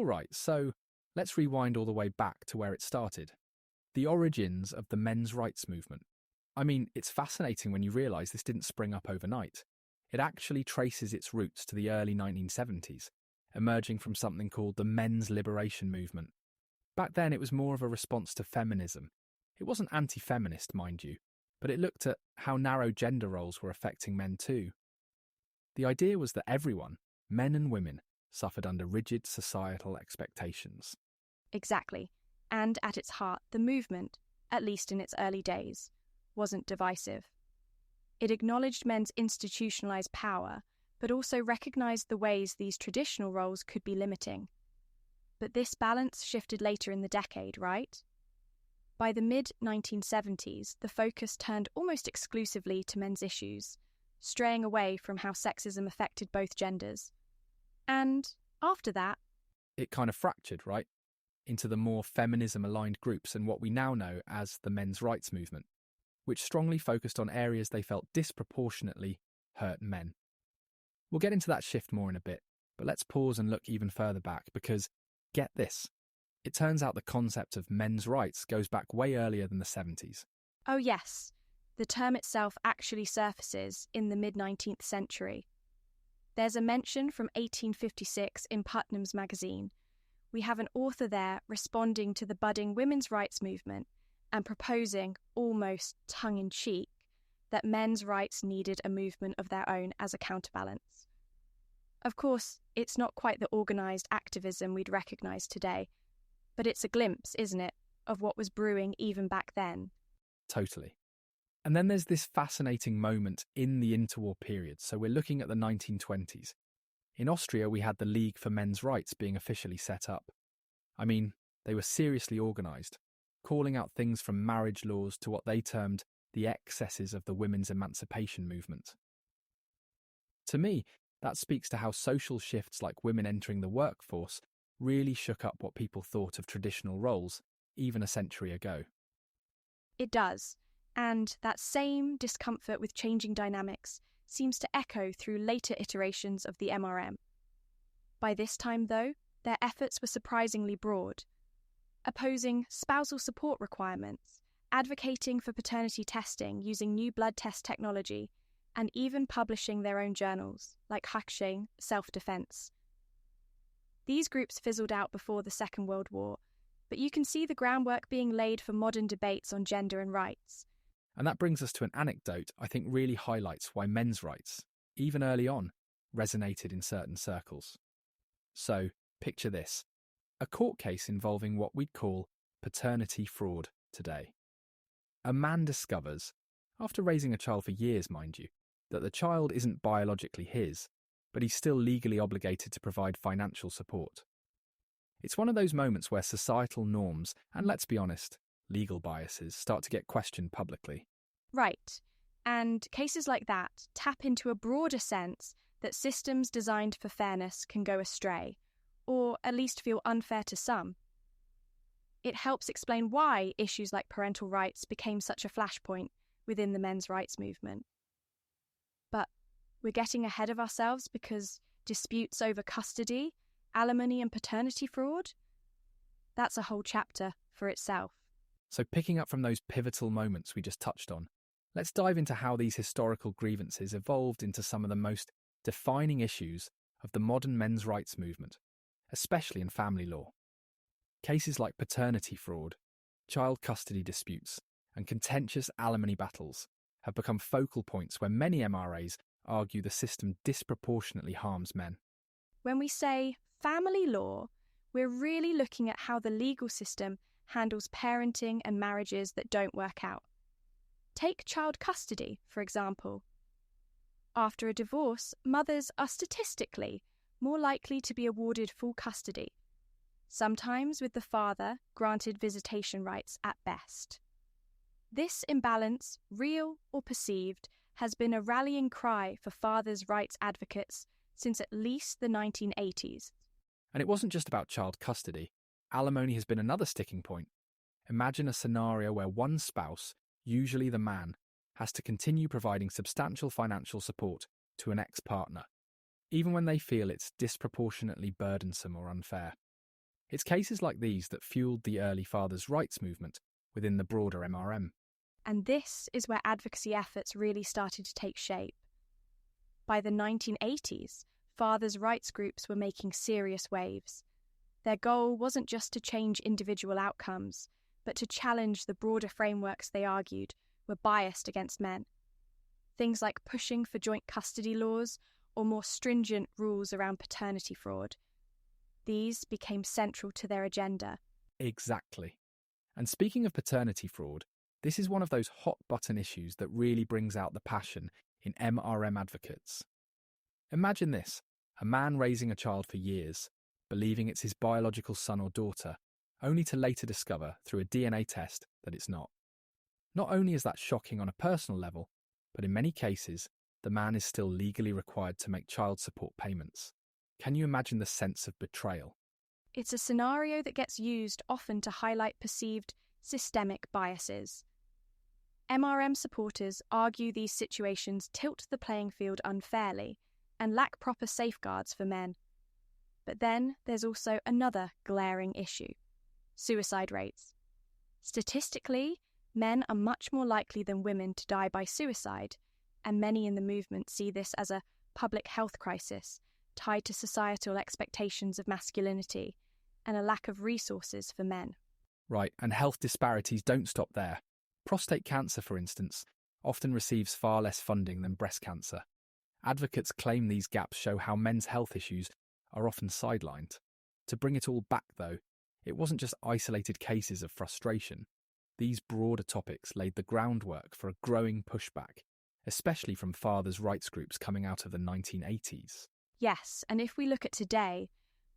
All right, so let's rewind all the way back to where it started. The origins of the men's rights movement. I mean, it's fascinating when you realise this didn't spring up overnight. It actually traces its roots to the early 1970s, emerging from something called the men's liberation movement. Back then, it was more of a response to feminism. It wasn't anti-feminist, mind you, but it looked at how narrow gender roles were affecting men too. The idea was that everyone, men and women, suffered under rigid societal expectations. Exactly. And at its heart, the movement, at least in its early days, wasn't divisive. It acknowledged men's institutionalized power, but also recognized the ways these traditional roles could be limiting. But this balance shifted later in the decade, right? By the mid-1970s, the focus turned almost exclusively to men's issues, straying away from how sexism affected both genders. And after that, it kind of fractured, right, into the more feminism-aligned groups and what we now know as the men's rights movement, which strongly focused on areas they felt disproportionately hurt men. We'll get into that shift more in a bit, but let's pause and look even further back because, get this, it turns out the concept of men's rights goes back way earlier than the 70s. Oh yes, the term itself actually surfaces in the mid-19th century. There's a mention from 1856 in Putnam's magazine. We have an author there responding to the budding women's rights movement and proposing, almost tongue-in-cheek, that men's rights needed a movement of their own as a counterbalance. Of course, it's not quite the organised activism we'd recognise today, but it's a glimpse, isn't it, of what was brewing even back then. Totally. And then there's this fascinating moment in the interwar period, so we're looking at the 1920s. In Austria, we had the League for Men's Rights being officially set up. I mean, they were seriously organised, calling out things from marriage laws to what they termed the excesses of the women's emancipation movement. To me, that speaks to how social shifts like women entering the workforce really shook up what people thought of traditional roles, even a century ago. It does, and that same discomfort with changing dynamics seems to echo through later iterations of the MRM. By this time, though, their efforts were surprisingly broad, opposing spousal support requirements, advocating for paternity testing using new blood test technology, and even publishing their own journals, like Hackshane, Self-Defense. These groups fizzled out before the Second World War, but you can see the groundwork being laid for modern debates on gender and rights. And that brings us to an anecdote I think really highlights why men's rights, even early on, resonated in certain circles. So, picture this. A court case involving what we'd call paternity fraud today. A man discovers, after raising a child for years, mind you, that the child isn't biologically his, but he's still legally obligated to provide financial support. It's one of those moments where societal norms, and let's be honest, legal biases, start to get questioned publicly. Right, and cases like that tap into a broader sense that systems designed for fairness can go astray, or at least feel unfair to some. It helps explain why issues like parental rights became such a flashpoint within the men's rights movement. But we're getting ahead of ourselves because disputes over custody, alimony and paternity fraud? That's a whole chapter for itself. So picking up from those pivotal moments we just touched on, let's dive into how these historical grievances evolved into some of the most defining issues of the modern men's rights movement, especially in family law. Cases like paternity fraud, child custody disputes, and contentious alimony battles have become focal points where many MRAs argue the system disproportionately harms men. When we say family law, we're really looking at how the legal system handles parenting and marriages that don't work out. Take child custody, for example. After a divorce, mothers are statistically more likely to be awarded full custody, sometimes with the father granted visitation rights at best. This imbalance, real or perceived, has been a rallying cry for fathers' rights advocates since at least the 1980s. And it wasn't just about child custody. Alimony has been another sticking point. Imagine a scenario where one spouse, usually the man, has to continue providing substantial financial support to an ex-partner, even when they feel it's disproportionately burdensome or unfair. It's cases like these that fueled the early fathers' rights movement within the broader MRM. And this is where advocacy efforts really started to take shape. By the 1980s, fathers' rights groups were making serious waves. Their goal wasn't just to change individual outcomes, but to challenge the broader frameworks they argued were biased against men. Things like pushing for joint custody laws or more stringent rules around paternity fraud. These became central to their agenda. Exactly. And speaking of paternity fraud, this is one of those hot-button issues that really brings out the passion in MRM advocates. Imagine this, a man raising a child for years, believing it's his biological son or daughter, only to later discover through a DNA test that it's not. Not only is that shocking on a personal level, but in many cases, the man is still legally required to make child support payments. Can you imagine the sense of betrayal? It's a scenario that gets used often to highlight perceived systemic biases. MRM supporters argue these situations tilt the playing field unfairly and lack proper safeguards for men. But then there's also another glaring issue: suicide rates. Statistically, men are much more likely than women to die by suicide, and many in the movement see this as a public health crisis tied to societal expectations of masculinity and a lack of resources for men. Right, and health disparities don't stop there. Prostate cancer, for instance, often receives far less funding than breast cancer. Advocates claim these gaps show how men's health issues are often sidelined. To bring it all back, though, it wasn't just isolated cases of frustration. These broader topics laid the groundwork for a growing pushback, especially from fathers' rights groups coming out of the 1980s. Yes, and if we look at today,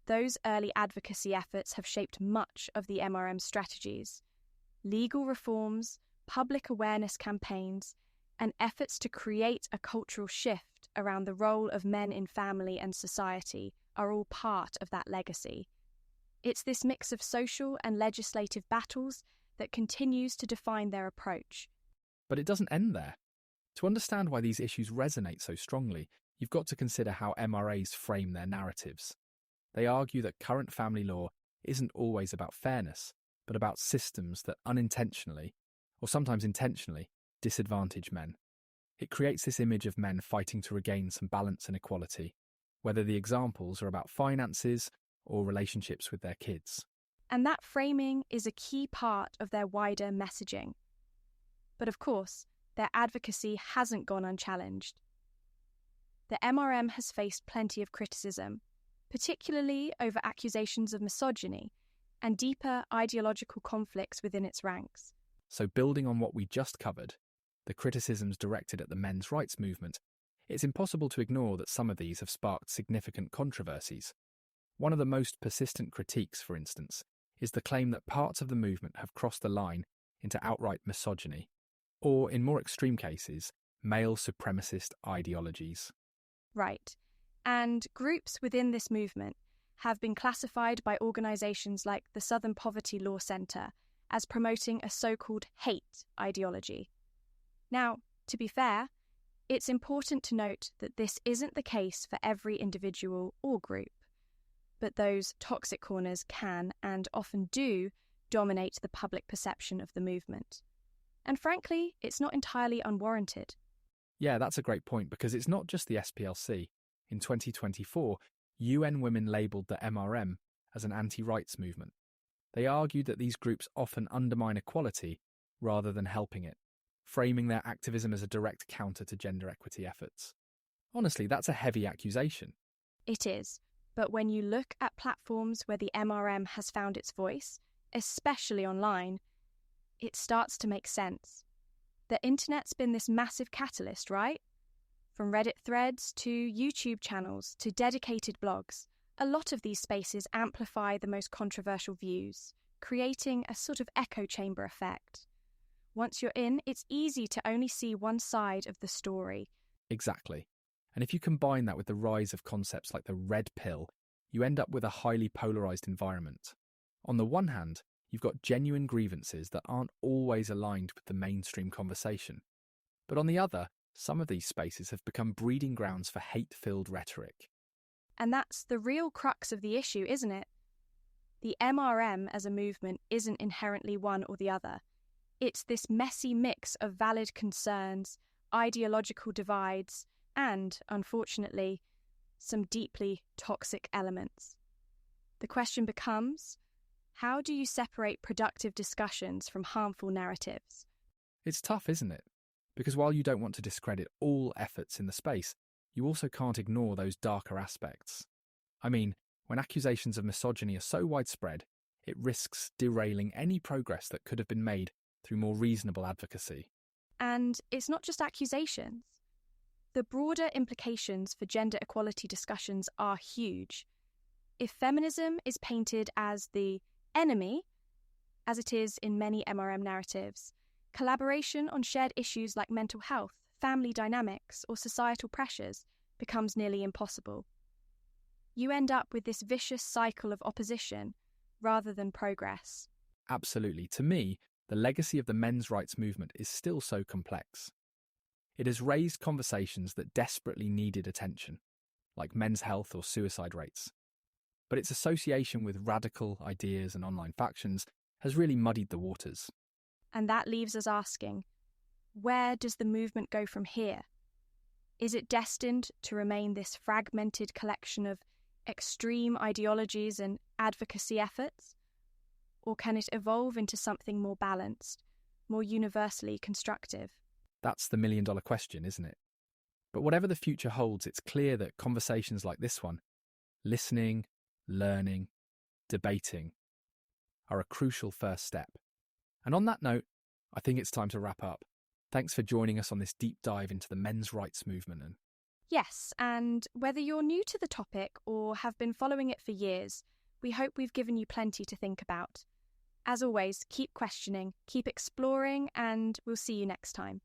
those early advocacy efforts have shaped much of the MRM strategies. Legal reforms, public awareness campaigns, and efforts to create a cultural shift around the role of men in family and society are all part of that legacy. It's this mix of social and legislative battles that continues to define their approach. But it doesn't end there. To understand why these issues resonate so strongly, you've got to consider how MRAs frame their narratives. They argue that current family law isn't always about fairness, but about systems that unintentionally, or sometimes intentionally, disadvantage men. It creates this image of men fighting to regain some balance and equality, whether the examples are about finances or relationships with their kids. And that framing is a key part of their wider messaging. But of course, their advocacy hasn't gone unchallenged. The MRM has faced plenty of criticism, particularly over accusations of misogyny and deeper ideological conflicts within its ranks. So building on what we just covered, the criticisms directed at the men's rights movement, it's impossible to ignore that some of these have sparked significant controversies. One of the most persistent critiques, for instance, is the claim that parts of the movement have crossed the line into outright misogyny, or, in more extreme cases, male supremacist ideologies. Right. And groups within this movement have been classified by organisations like the Southern Poverty Law Centre as promoting a so-called hate ideology. Now, to be fair, it's important to note that this isn't the case for every individual or group, but those toxic corners can, and often do, dominate the public perception of the movement. And frankly, it's not entirely unwarranted. Yeah, that's a great point, because it's not just the SPLC. In 2024, UN Women labelled the MRM as an anti-rights movement. They argued that these groups often undermine equality rather than helping it, framing their activism as a direct counter to gender equity efforts. Honestly, that's a heavy accusation. It is, but when you look at platforms where the MRM has found its voice, especially online, it starts to make sense. The internet's been this massive catalyst, right? From Reddit threads to YouTube channels to dedicated blogs, a lot of these spaces amplify the most controversial views, creating a sort of echo chamber effect. Once you're in, it's easy to only see one side of the story. Exactly. And if you combine that with the rise of concepts like the red pill, you end up with a highly polarised environment. On the one hand, you've got genuine grievances that aren't always aligned with the mainstream conversation. But on the other, some of these spaces have become breeding grounds for hate-filled rhetoric. And that's the real crux of the issue, isn't it? The MRM as a movement isn't inherently one or the other. It's this messy mix of valid concerns, ideological divides, and, unfortunately, some deeply toxic elements. The question becomes, how do you separate productive discussions from harmful narratives? It's tough, isn't it? Because while you don't want to discredit all efforts in the space, you also can't ignore those darker aspects. I mean, when accusations of misogyny are so widespread, it risks derailing any progress that could have been made through more reasonable advocacy. And it's not just accusations. The broader implications for gender equality discussions are huge. If feminism is painted as the enemy, as it is in many MRM narratives, collaboration on shared issues like mental health, family dynamics, or societal pressures becomes nearly impossible. You end up with this vicious cycle of opposition rather than progress. Absolutely. To me, the legacy of the men's rights movement is still so complex. It has raised conversations that desperately needed attention, like men's health or suicide rates. But its association with radical ideas and online factions has really muddied the waters. And that leaves us asking, where does the movement go from here? Is it destined to remain this fragmented collection of extreme ideologies and advocacy efforts? Or can it evolve into something more balanced, more universally constructive? That's the million-dollar question, isn't it? But whatever the future holds, it's clear that conversations like this one, listening, learning, debating, are a crucial first step. And on that note, I think it's time to wrap up. Thanks for joining us on this deep dive into the men's rights movement. Yes, and whether you're new to the topic or have been following it for years, we hope we've given you plenty to think about. As always, keep questioning, keep exploring, and we'll see you next time.